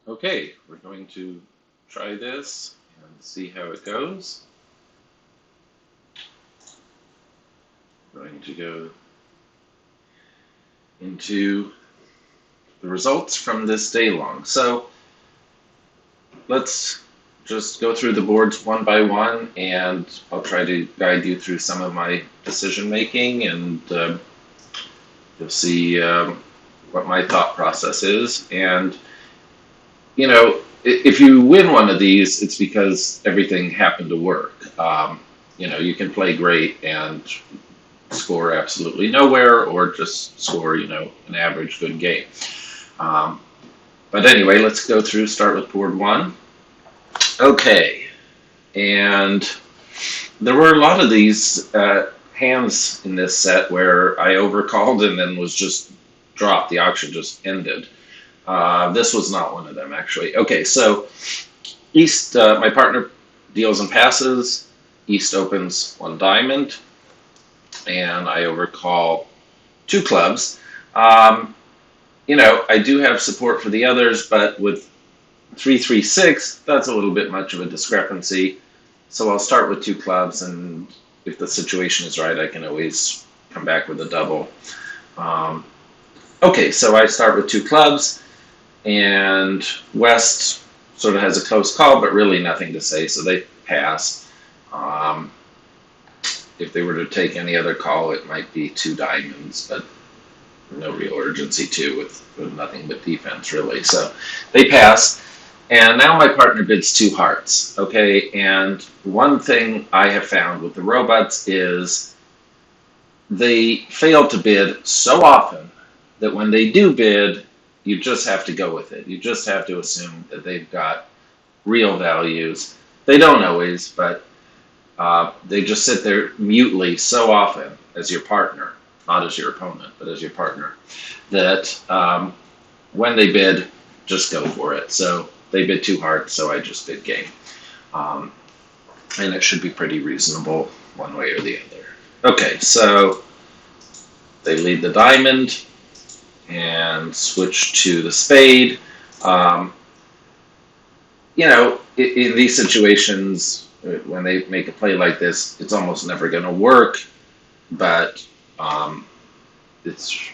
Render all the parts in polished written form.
Okay, we're going to try this and see how it goes. We're going to go into the results from this day long. So let's just go through the boards one by one, and I'll try to guide you through some of my decision making, and you'll see what my thought process is. And if you win one of these, it's because everything happened to work. You can play great and score absolutely nowhere, or just score, an average good game. But anyway, let's go through, start with board one. Okay, and there were a lot of these hands in this set where I overcalled and then was just dropped. The auction just ended. This was not one of them, actually. Okay, so East, my partner deals and passes. East opens one diamond, and I overcall two clubs. I do have support for the others, but with 3-3-6, that's a little bit much of a discrepancy. So I'll start with two clubs, and if the situation is right, I can always come back with a double. Okay, so I start with two clubs, and West sort of has a close call, but really nothing to say, so they pass. If they were to take any other call, it might be two diamonds, but no real urgency to with nothing but defense, really. So they pass. And now my partner bids two hearts, okay? And one thing I have found with the robots is they fail to bid so often that when they do bid, you just have to go with it. You just have to assume that they've got real values. They don't always, but they just sit there mutely so often as your partner, not as your opponent, but as your partner, that when they bid, just go for it. So they bid two hearts, so I just bid game. And it should be pretty reasonable one way or the other. Okay, so they lead the diamond and switch to the spade. In these situations, when they make a play like this, it's almost never going to work, but it's,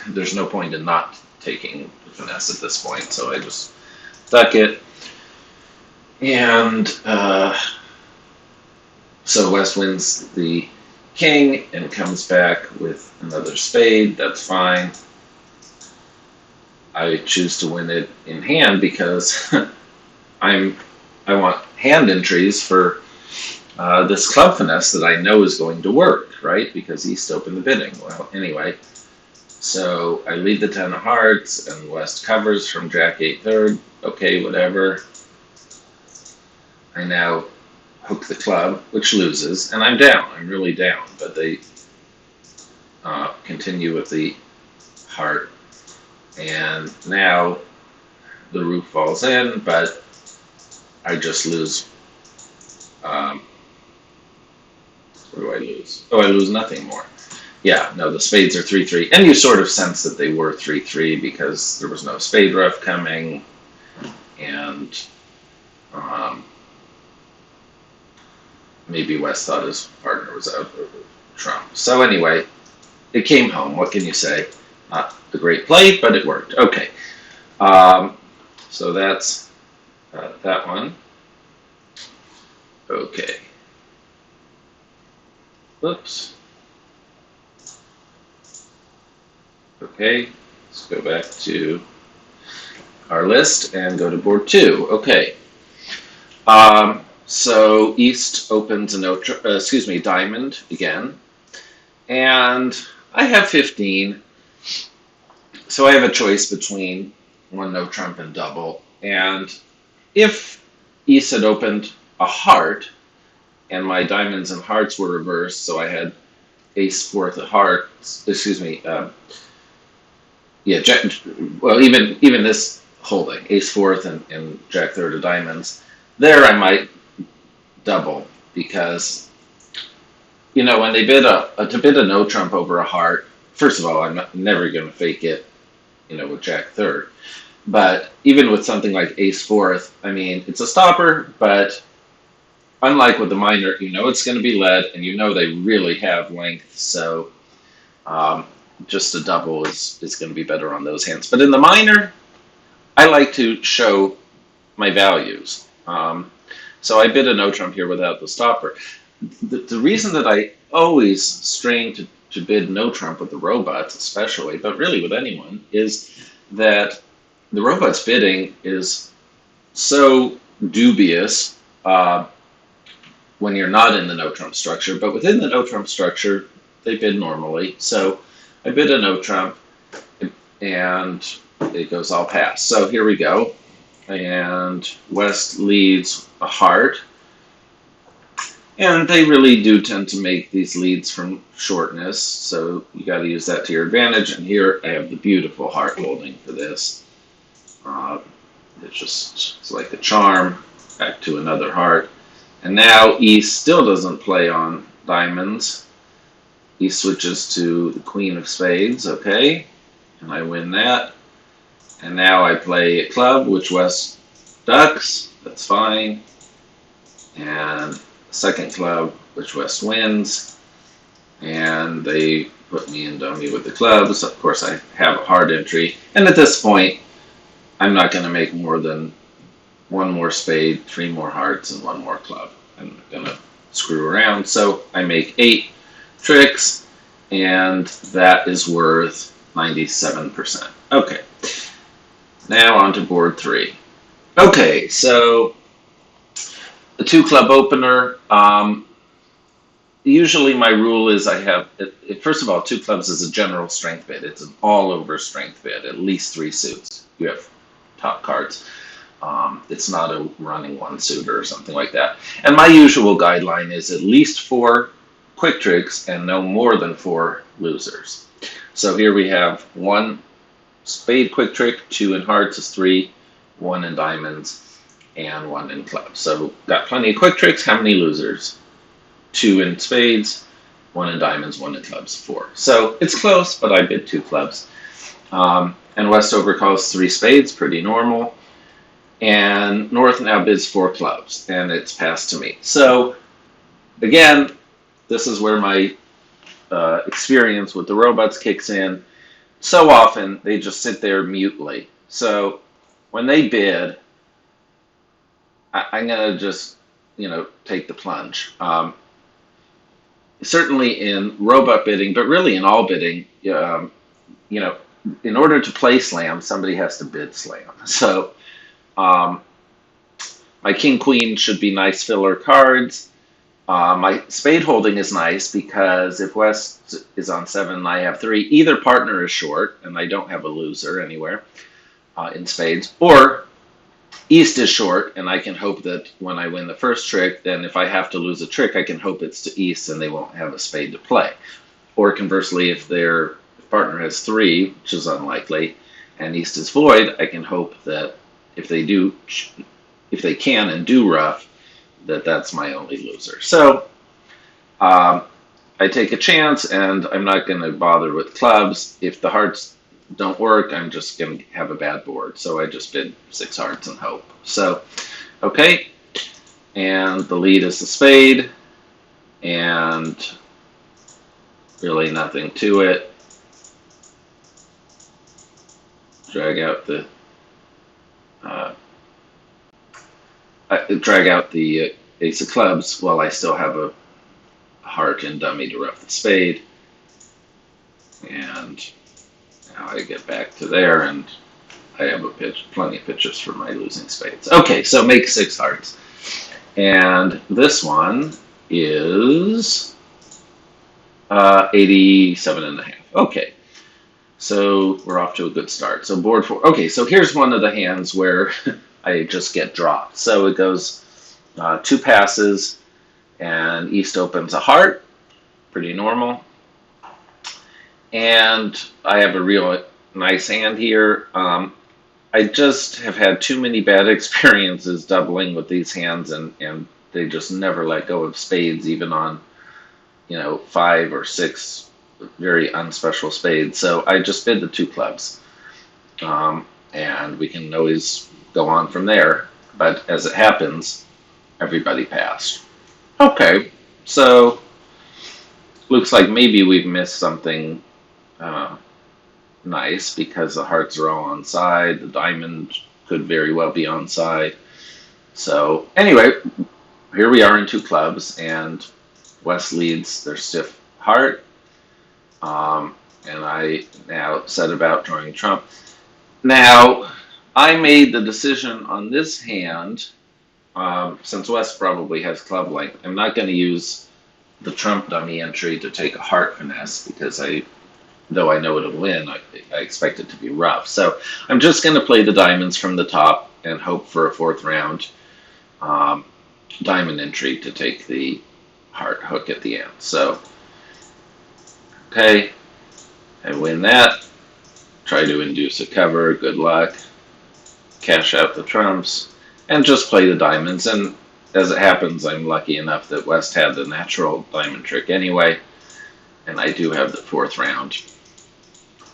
there's no point in not taking finesse at this point, so I just duck it. And so West wins the king and comes back with another spade. That's fine. I choose to win it in hand because I want hand entries for this club finesse that I know is going to work, right? Because East opened the bidding. Well, anyway, so I lead the 10 of hearts, and West covers from Jack 8-3. Okay, whatever. I now hook the club, which loses, and I'm down. I'm really down, but they continue with the heart, and now the roof falls in, but I just lose. What do I lose? Oh, I lose nothing more. Yeah, no, the spades are 3-3, and you sort of sense that they were 3-3 because there was no spade rough coming, and maybe West thought his partner was out of trump. So anyway, it came home. What can you say? Not the great play, but it worked. Okay, so that's that one. Okay. Oops. Okay, let's go back to our list and go to board two. Okay. So East opens a diamond again, and I have 15. So I have a choice between one no trump and double. And if East had opened a heart, and my diamonds and hearts were reversed, so I had ace fourth of hearts. Even this holding, ace fourth and jack third of diamonds, there I might double, because when they bid to bid a no trump over a heart, first of all, I'm never going to fake it, with jack third. But even with something like ace fourth, I mean, it's a stopper, but unlike with the minor, you know it's going to be led, and you know they really have length, so um, just a double is going to be better on those hands. But in the minor, I like to show my values. So I bid a no trump here without the stopper. The reason that I always strain to bid no trump with the robots, especially, but really with anyone, is that the robot's bidding is so dubious when you're not in the no trump structure, but within the no trump structure, they bid normally. So I bid a no trump, and it goes all pass. So here we go. And West leads a heart. And they really do tend to make these leads from shortness, so you got to use that to your advantage. And here I have the beautiful heart holding for this. It's like a charm. Back to another heart. And now East still doesn't play on diamonds. He switches to the Queen of Spades, okay, and I win that. And now I play a club, which West ducks, that's fine. And second club, which West wins. And they put me in dummy with the clubs. Of course, I have a hard entry. And at this point, I'm not going to make more than one more spade, three more hearts, and one more club. I'm not going to screw around. So I make 8 tricks, and that is worth 97%. Okay. Now on to board 3. Okay, so the 2 club opener. Usually my rule is I have, first of all, 2 clubs is a general strength bid. It's an all-over strength bid, at least 3 suits. You have top cards. It's not a running 1 suitor or something like that. And my usual guideline is at least 4 quick tricks and no more than 4 losers. So here we have 1 spade quick trick, 2 in hearts is 3, 1 in diamonds, and 1 in clubs. So got plenty of quick tricks. How many losers? 2 in spades, 1 in diamonds, 1 in clubs, 4. So it's close, but I bid 2 clubs. And West overcalls 3 spades, pretty normal. And North now bids 4 clubs, and it's passed to me. So again, this is where my experience with the robots kicks in. So often they just sit there mutely. So when they bid, I'm going to just, take the plunge. Certainly in robot bidding, but really in all bidding, in order to play slam, somebody has to bid slam. So my king queen should be nice filler cards. My spade holding is nice because if West is on 7 and I have 3, either partner is short and I don't have a loser anywhere in spades, or East is short and I can hope that when I win the first trick, then if I have to lose a trick, I can hope it's to East and they won't have a spade to play. Or conversely, if their partner has 3, which is unlikely, and East is void, I can hope that if they can and do rough, that's my only loser. So I take a chance, and I'm not going to bother with clubs. If the hearts don't work, I'm just going to have a bad board. So I just bid 6 hearts and hope. So, okay, and the lead is the spade, and really nothing to it. Drag out the ace of clubs while I still have a heart and dummy to rough the spade. And now I get back to there, and I have plenty of pitches for my losing spades. Okay, so make 6 hearts. And this one is 87.5. Okay, so we're off to a good start. So board 4. Okay, so here's one of the hands where I just get dropped. So it goes 2 passes, and East opens a heart, pretty normal. And I have a real nice hand here. I just have had too many bad experiences doubling with these hands, and they just never let go of spades, even on 5 or 6 very unspecial spades. So I just bid the 2 clubs. and we can always go on from there. But as it happens, everybody passed. Okay, so looks like maybe we've missed something uh, nice because the hearts are all on side. The diamond could very well be on side. So anyway, here we are in two clubs, and West leads their stiff heart. And I now set about drawing trump. Now, I made the decision on this hand, since West probably has club length, I'm not going to use the trump dummy entry to take a heart finesse because though I know it'll win, I expect it to be rough. So I'm just going to play the diamonds from the top and hope for a fourth round diamond entry to take the heart hook at the end. So, okay, I win that. Try to induce a cover. Good luck. Cash out the trumps and just play the diamonds. And as it happens, I'm lucky enough that West had the natural diamond trick anyway, and I do have the fourth round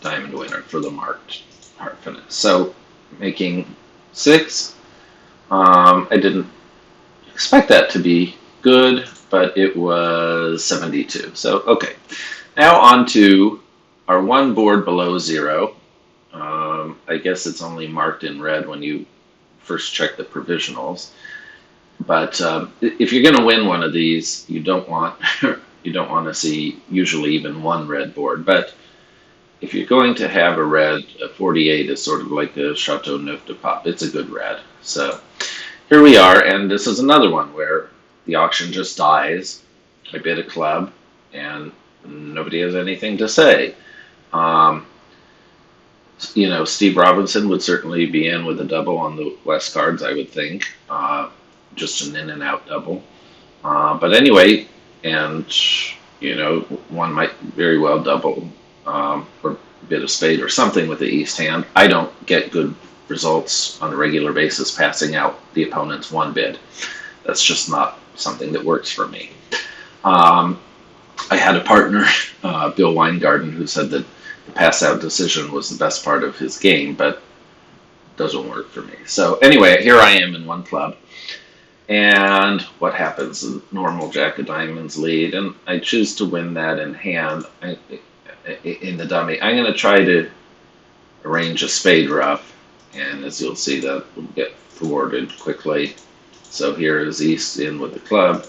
diamond winner for the marked heart finesse. So making 6. I didn't expect that to be good, but it was 72. So okay, now on to our one board below 0. I guess it's only marked in red when you first check the provisionals. But if you're going to win one of these, you don't want to see usually even one red board. But if you're going to have a red, a 48 is sort of like a Chateau Neuf de Pop. It's a good red. So here we are, and this is another one where the auction just dies. I bid a club, and nobody has anything to say. Steve Robinson would certainly be in with a double on the West cards, I would think. Just an in and out double. But anyway, and, one might very well double or bid a spade or something with the East hand. I don't get good results on a regular basis passing out the opponent's one bid. That's just not something that works for me. I had a partner, Bill Weingarten, who said that the pass out decision was the best part of his game, but it doesn't work for me. So anyway, here I am in one club. And what happens? The normal Jack of Diamonds lead, and I choose to win that in hand in the dummy. I'm going to try to arrange a spade rough, and as you'll see, that will get thwarted quickly. So here is East in with the club.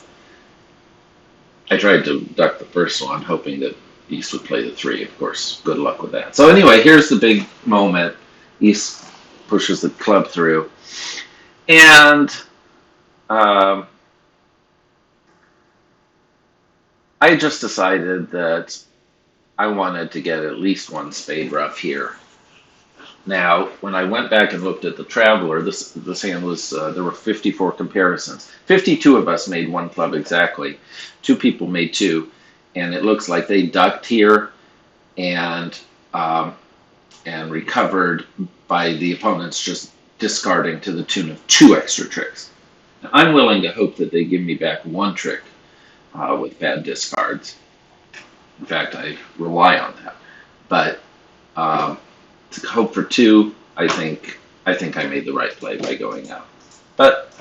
I tried to duck the first one, hoping that East would play the 3. Of course, good luck with that. So anyway, here's the big moment. East pushes the club through, and I just decided that I wanted to get at least one spade rough here. Now, when I went back and looked at the Traveler, this hand was, there were 54 comparisons. 52 of us made one club exactly. 2 people made 2. And it looks like they ducked here and recovered by the opponents just discarding to the tune of 2 extra tricks. Now, I'm willing to hope that they give me back 1 trick with bad discards. In fact, I rely on that. But to hope for 2, I think I made the right play by going out. But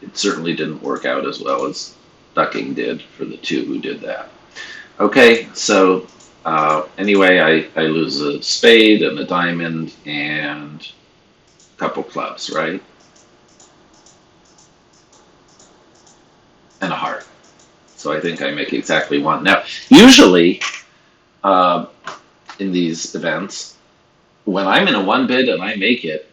it certainly didn't work out as well as ducking did for the 2 who did that. Okay, so anyway, I lose a spade and a diamond and a couple clubs, right? And a heart. So I think I make exactly 1. Now, usually in these events, when I'm in a 1 bid and I make it,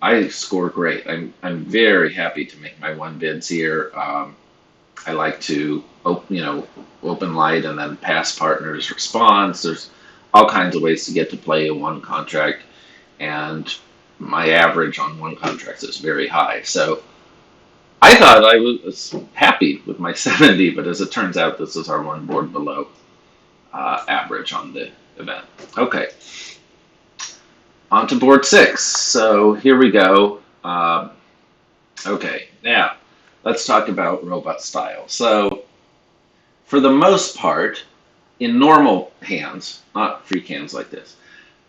I score great. I'm very happy to make my 1 bids here. I like to open light and then pass partners response. There's all kinds of ways to get to play a 1 contract, and my average on 1 contract is very high. So I thought I was happy with my 70, but as it turns out, this is our 1 board below average on the event. Okay, on to board 6. So here we go. Okay, now let's talk about robot style. So for the most part, in normal hands, not freak hands like this,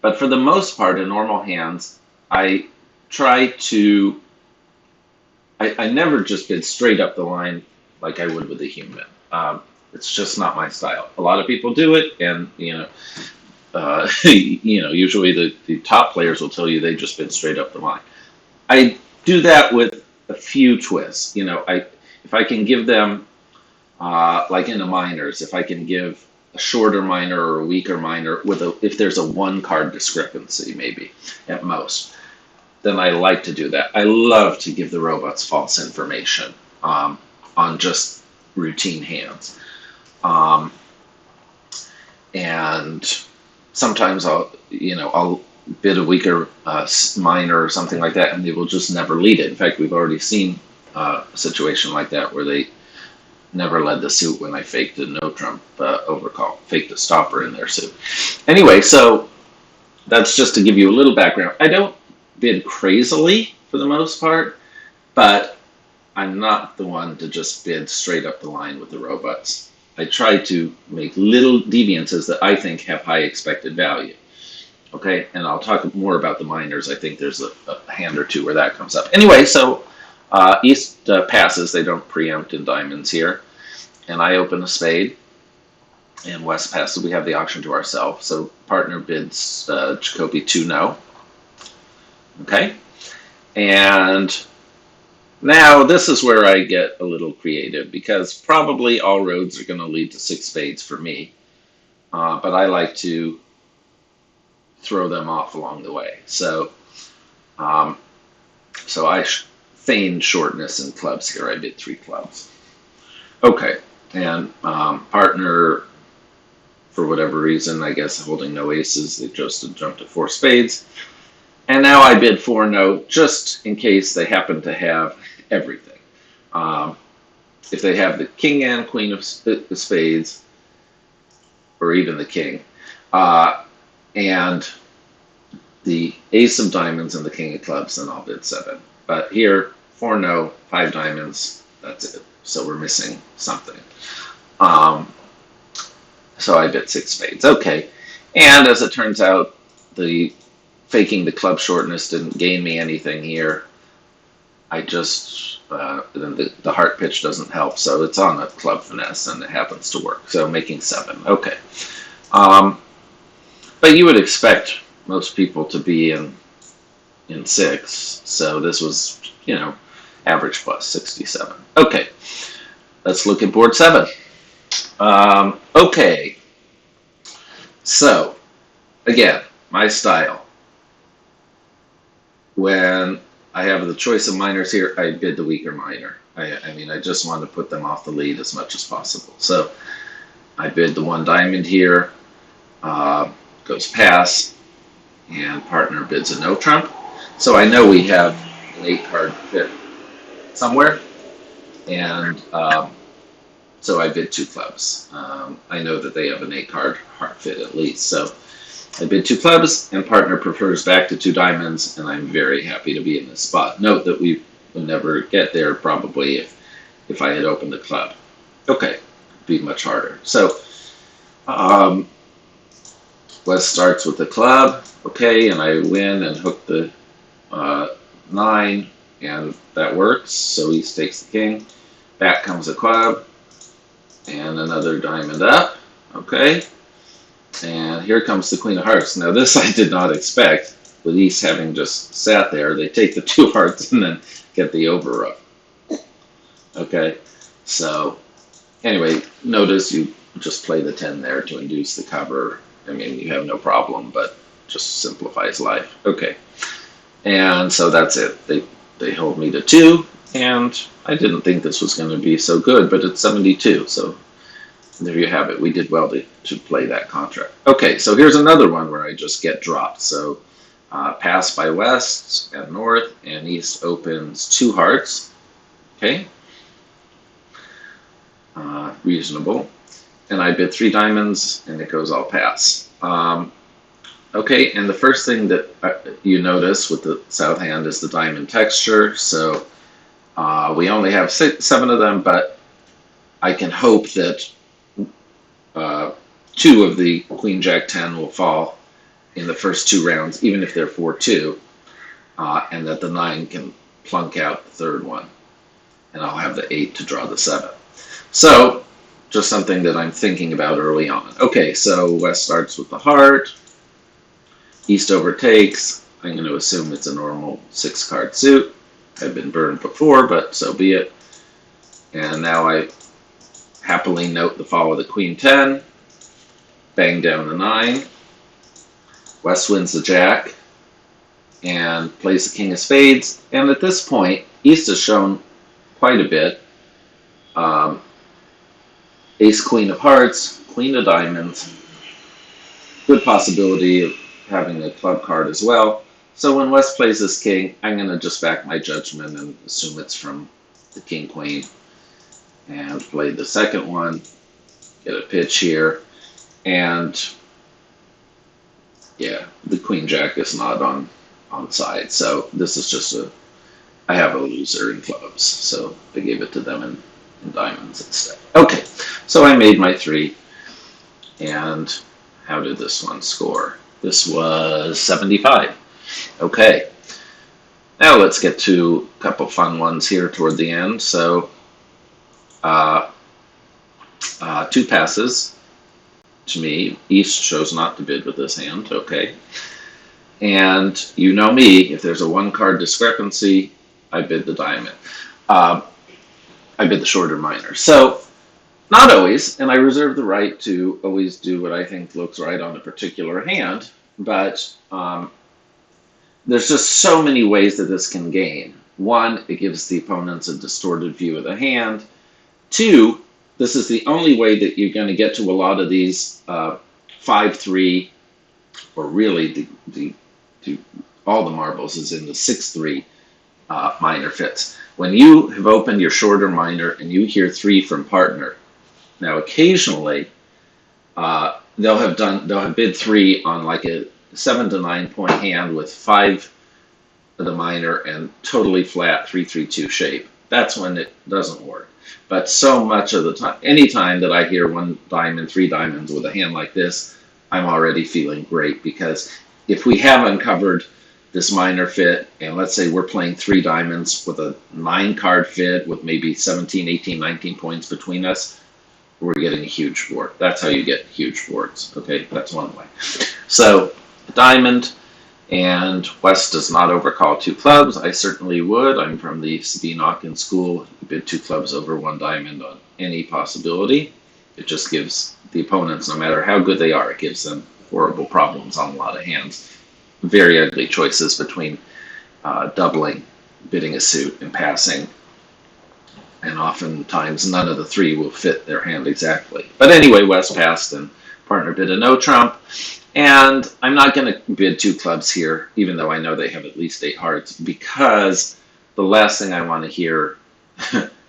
but for the most part in normal hands, I try to, I never just bid straight up the line like I would with a human. It's just not my style. A lot of people do it, and usually the top players will tell you they just bid straight up the line. I do that with a few twists. If I can give them, like in the minors, if I can give a shorter minor or a weaker minor if there's a one card discrepancy, maybe at most, then I like to do that. I love to give the robots false information on just routine hands. And sometimes I'll bid a weaker minor or something like that, and they will just never lead it. In fact, we've already seen a situation like that where they never led the suit when I faked a no trump overcall, faked a stopper in their suit. Anyway, so that's just to give you a little background. I don't bid crazily for the most part, but I'm not the one to just bid straight up the line with the robots. I try to make little deviances that I think have high expected value. Okay, and I'll talk more about the minors. I think there's a hand or two where that comes up. Anyway, so East passes. They don't preempt in diamonds here. And I open a spade. And West passes. We have the auction to ourselves. So partner bids Jacoby 2 no. Okay. And now this is where I get a little creative, because probably all roads are going to lead to 6 spades for me. But I like to throw them off along the way. So I feigned shortness in clubs here. I bid 3 clubs. Okay, and partner, for whatever reason, I guess holding no aces, they chose to jump to 4 spades. And now I bid 4 no, just in case they happen to have everything. If they have the king and queen of spades, or even the king, and the ace of diamonds and the king of clubs, then I'll bid 7. But here, 4 no, 5 diamonds, that's it. So we're missing something. So I bid 6 spades. Okay. And as it turns out, the faking the club shortness didn't gain me anything here. I just, the heart pitch doesn't help. So it's on a club finesse, and it happens to work. So making 7. Okay. But you would expect most people to be in 6. So this was, average plus 67. Okay. Let's look at board 7. Okay. So, again, my style. When I have the choice of minors here, I bid the weaker minor. I just want to put them off the lead as much as possible. So I bid the 1 diamond here, goes pass, and partner bids a no trump. So I know we have an 8 card fit somewhere, and so I bid 2 clubs. I know that they have an 8 card heart fit at least. So I bid 2 clubs, and partner prefers back to 2 diamonds, and I'm very happy to be in this spot. Note that we would never get there probably if I had opened the club. Okay, be much harder. So West starts with the club, okay, and I win and hook the 9, and that works. So East takes the king. Back comes a club, and another diamond up, okay. And here comes the Queen of Hearts. Now this I did not expect, with East having just sat there. They take the 2 hearts and then get the overrun. Okay, so anyway, notice you just play the 10 there to induce the cover. I mean, you have no problem, but just simplifies life. Okay, and so that's it. They hold me to 2, and I didn't think this was going to be so good, but it's 72, so there you have it. We did well to play that contract. Okay, so here's another one where I just get dropped. So pass by West and North, and East opens 2 hearts. Okay, reasonable. And I bid 3 diamonds, and it goes all pass. Okay, and the first thing that you notice with the south hand is the diamond texture. So we only have 7 of them, but I can hope that 2 of the Queen Jack 10 will fall in the first 2 rounds, even if they're 4-2. and that the 9 can plunk out the third one, and I'll have the 8 to draw the 7. So, just something that I'm thinking about early on. Okay, so West starts with the heart, East overtakes. I'm going to assume it's a normal 6-card suit. I've been burned before, but so be it. And now I happily note the fall of the Queen 10, bang down the 9. West wins the Jack and plays the King of Spades. And at this point, East has shown quite a bit. Ace, Queen of Hearts, Queen of Diamonds. Good possibility of having a club card as well. So when West plays this King, I'm going to just back my judgment and assume it's from the King, Queen. And play the second one, get a pitch here. And yeah, the Queen Jack is not on side. So this is just I have a loser in clubs. So I gave it to them in diamonds instead. Okay, so I made my 3. And how did this one score? This was 75. Okay, now let's get to a couple fun ones here toward the end. So 2 passes to me. East chose not to bid with this hand. Okay. And you know me, if there's a 1-card discrepancy, I bid the diamond. I bid the shorter minor. So, not always, and I reserve the right to always do what I think looks right on a particular hand, but there's just so many ways that this can gain. 1, it gives the opponents a distorted view of the hand. 2, this is the only way that you're going to get to a lot of these 5-3, or really all the marbles is in the 6-3 minor fits. When you have opened your shorter minor and you hear 3 from partner, now occasionally they'll have bid 3 on like a 7 to 9 point hand with 5 of the minor and totally flat 3-3-2 shape. That's when it doesn't work. But so much of the time, any time that I hear 1 diamond, 3 diamonds with a hand like this, I'm already feeling great, because if we have uncovered this minor fit, and let's say we're playing 3 diamonds with a 9-card fit with maybe 17, 18, 19 points between us, we're getting a huge board. That's how you get huge boards. Okay, that's one way. So, diamond, and West does not overcall 2 clubs. I certainly would. I'm from the Sabine Hawkins school. You bid 2 clubs over 1 diamond on any possibility. It just gives the opponents, no matter how good they are, it gives them horrible problems on a lot of hands. Very ugly choices between doubling, bidding a suit, and passing. And oftentimes none of the 3 will fit their hand exactly. But anyway, West passed and partner bid a no trump. And I'm not going to bid 2 clubs here, even though I know they have at least 8 hearts, because the last thing I want to hear,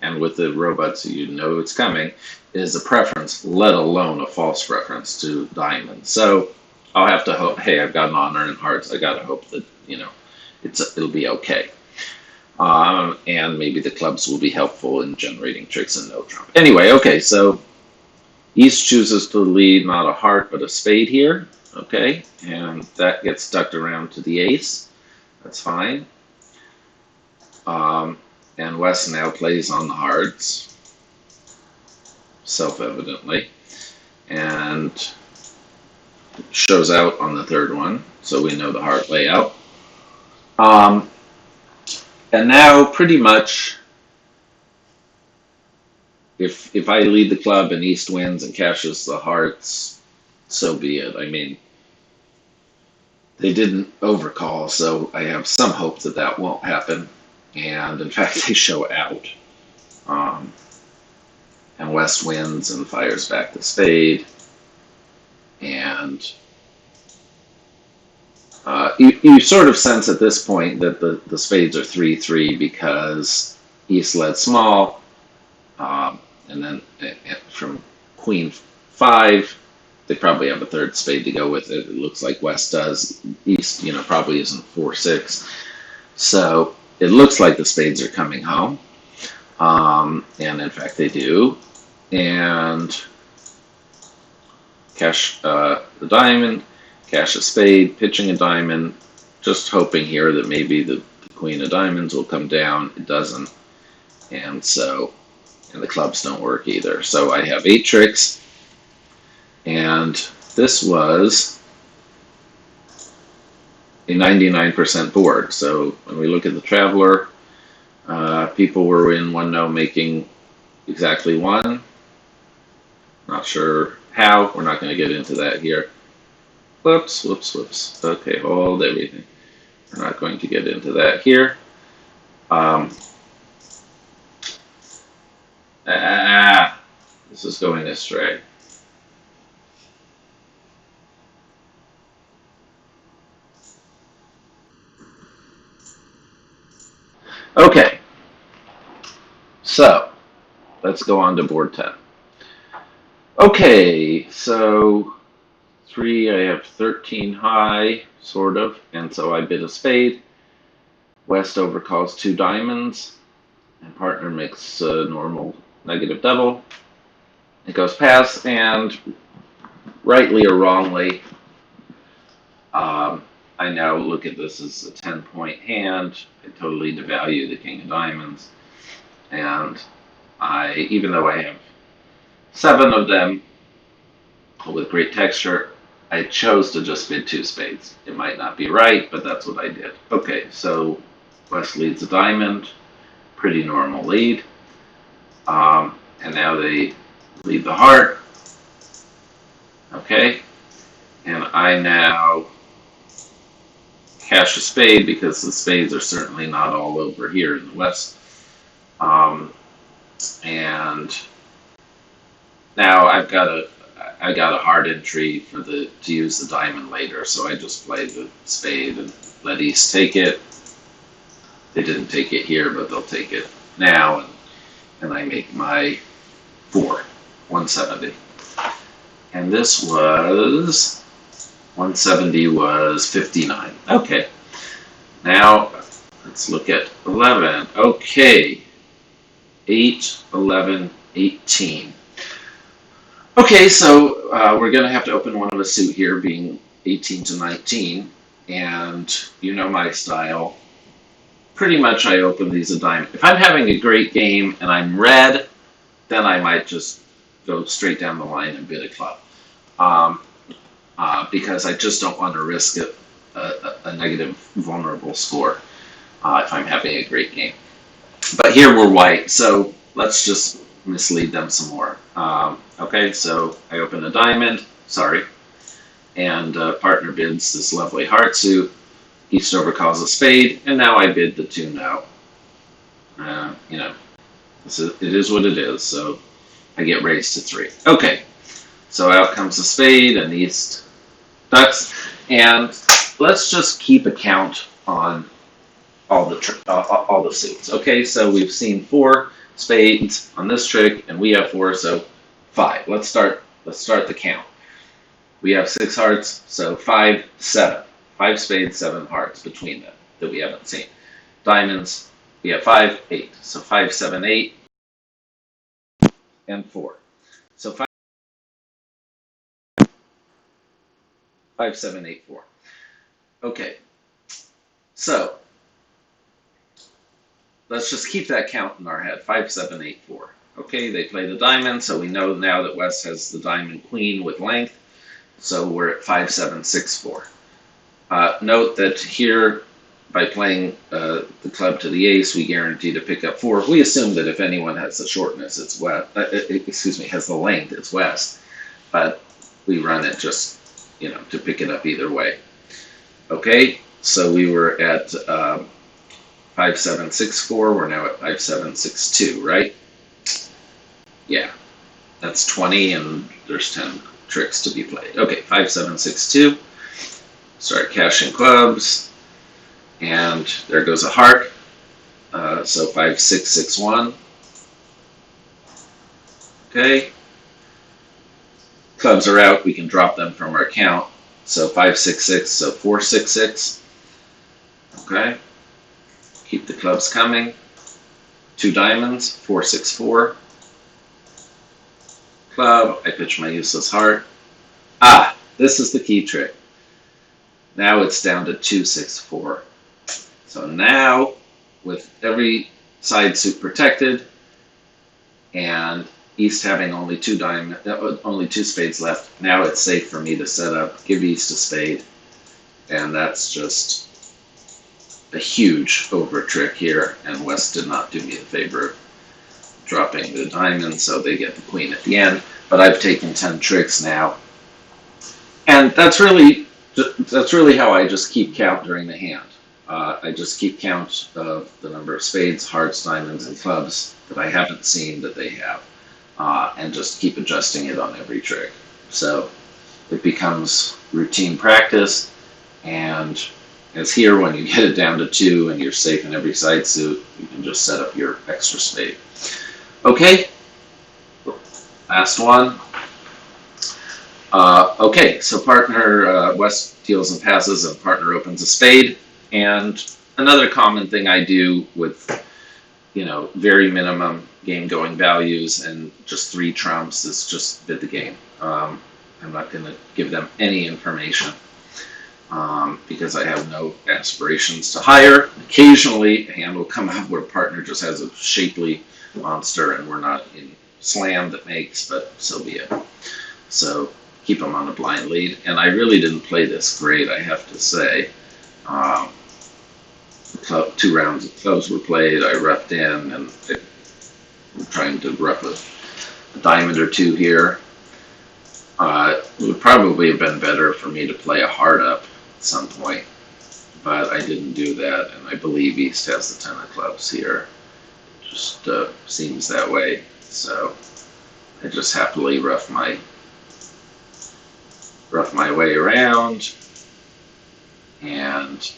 and with the robots you know it's coming, is a preference, let alone a false preference to diamond. So I'll have to hope, hey, I've got an honor in hearts. I got to hope that, it'll be okay. And maybe the clubs will be helpful in generating tricks and no trump. Anyway, okay, so East chooses to lead not a heart but a spade here. Okay, and that gets ducked around to the ace. That's fine. And West now plays on the hearts, self-evidently, and shows out on the third one, so we know the heart layout. And now, pretty much, if I lead the club and East wins and cashes the hearts, so be it. I mean, they didn't overcall, so I have some hope that that won't happen. And in fact, they show out. And West wins and fires back the spade. And you sort of sense at this point that the spades are 3-3 because East led small. And then from Queen 5, they probably have a third spade to go with it. It looks like West does. East, probably isn't 4-6. So it looks like the spades are coming home. And in fact, they do. And cash the diamond, cash a spade, pitching a diamond, just hoping here that maybe the queen of diamonds will come down. It doesn't. And the clubs don't work either. So I have 8 tricks. And this was a 99% board. So when we look at the Traveler, people were in 1-0 making exactly 1. Not sure how. We're not going to get into that here. Whoops, whoops, whoops. Okay, hold everything. We're not going to get into that here. This is going astray. Okay, so let's go on to board 10. Okay, so 3, I have 13 high, sort of, and so I bid a spade. West overcalls 2 diamonds, and partner makes a normal negative double. It goes past, and rightly or wrongly, I now look at this as a 10-point hand. I totally devalue the king of diamonds, and even though I have 7 of them with great texture, I chose to just bid 2 spades. It might not be right, but that's what I did. Okay, so West leads a diamond, pretty normal lead, and now they lead the heart. Okay, and I now cash a spade because the spades are certainly not all over here in the West. And now I got a hard entry to use the diamond later, so I just played the spade and let East take it. They didn't take it here, but they'll take it now, and I make my 170. And this was 170 was 59. Okay. Now let's look at 11. Okay. 8, 11, 18. Okay, so we're going to have to open one of a suit here, being 18 to 19. And you know my style. Pretty much I open these a diamond. If I'm having a great game and I'm red, then I might just go straight down the line and bid a club. Because I just don't want to risk a negative, vulnerable score if I'm having a great game. But here we're white, so let's just mislead them some more. Okay, so I open a diamond, and partner bids this lovely heart suit. East overcalls a spade, and now I bid the 2-0. It is what it is, so I get raised to 3. Okay, so out comes the spade, and East ducks, and let's just keep a count on all the suits. Okay, so we've seen 4 spades on this trick, and we have 4, so 5. Let's start the count. We have 6 hearts, so 5, 7. 5 spades, 7 hearts between them that we haven't seen. Diamonds, we have 5, 8. So 5, 7, 8, and 4. So 5, 7, 8, 4. Okay. So let's just keep that count in our head. 5, 7, 8, 4. Okay, they play the diamond, so we know now that West has the diamond queen with length. So we're at 5, 7, 6, 4. Note that here, by playing the club to the ace, we guarantee to pick up 4. We assume that if anyone has the shortness, it's West. Has the length, it's West. But we run it just, to pick it up either way. Okay, so we were at 5, 7, 6, 4. We're now at 5, 7, 6, 2, right? Yeah, that's 20, and there's 10 tricks to be played. Okay, 5, 7, 6, 2. Start cashing clubs, and there goes a heart. So 5, 6, 6, 1. Okay. Clubs are out. We can drop them from our count. So 5, 6, 6. So 4, 6, 6. Okay. Keep the clubs coming. 2 diamonds. 4, 6, 4. Club. I pitch my useless heart. This is the key trick. Now it's down to 264. So now, with every side suit protected, and East having only only two spades left, now it's safe for me to set up, give East a spade, and that's just a huge over trick here, and West did not do me the favor of dropping the diamond, so they get the queen at the end. But I've taken 10 tricks now, and that's really how I just keep count during the hand. I just keep count of the number of spades, hearts, diamonds, and clubs that I haven't seen that they have, and just keep adjusting it on every trick. So it becomes routine practice, and as here, when you get it down to 2 and you're safe in every side suit, you can just set up your extra spade. Okay, last one. Okay, so partner, West deals and passes, and partner opens a spade. And another common thing I do with, very minimum game going values and just 3 trumps is just bid the game. I'm not going to give them any information because I have no aspirations to hire. Occasionally, a hand will come out where a partner just has a shapely monster and we're not in slam that makes, but so be it. So keep them on a blind lead. And I really didn't play this great, I have to say. 2 rounds of clubs were played. I roughed in, and I'm trying to rough a diamond or 2 here. It would probably have been better for me to play a heart up at some point, but I didn't do that, and I believe East has the 10 of clubs here. It just seems that way, so I just happily rough my way around, and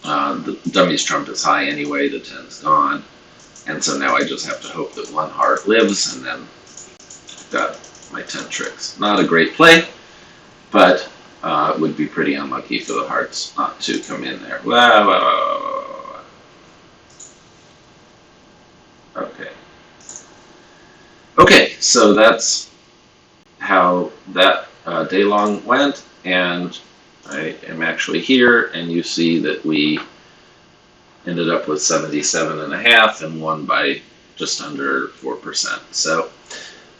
the dummy's trump is high anyway, the 10's gone, and so now I just have to hope that 1 heart lives, and then I've got my 10 tricks. Not a great play, but it would be pretty unlucky for the hearts not to come in there. Okay, so that's how that Daylong went, and I am actually here, and you see that we ended up with 77.5 and won by just under 4%. So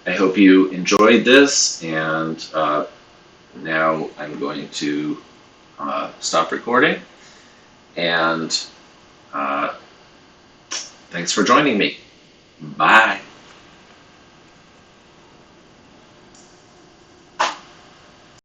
I hope you enjoyed this, and now I'm going to stop recording, and thanks for joining me. Bye.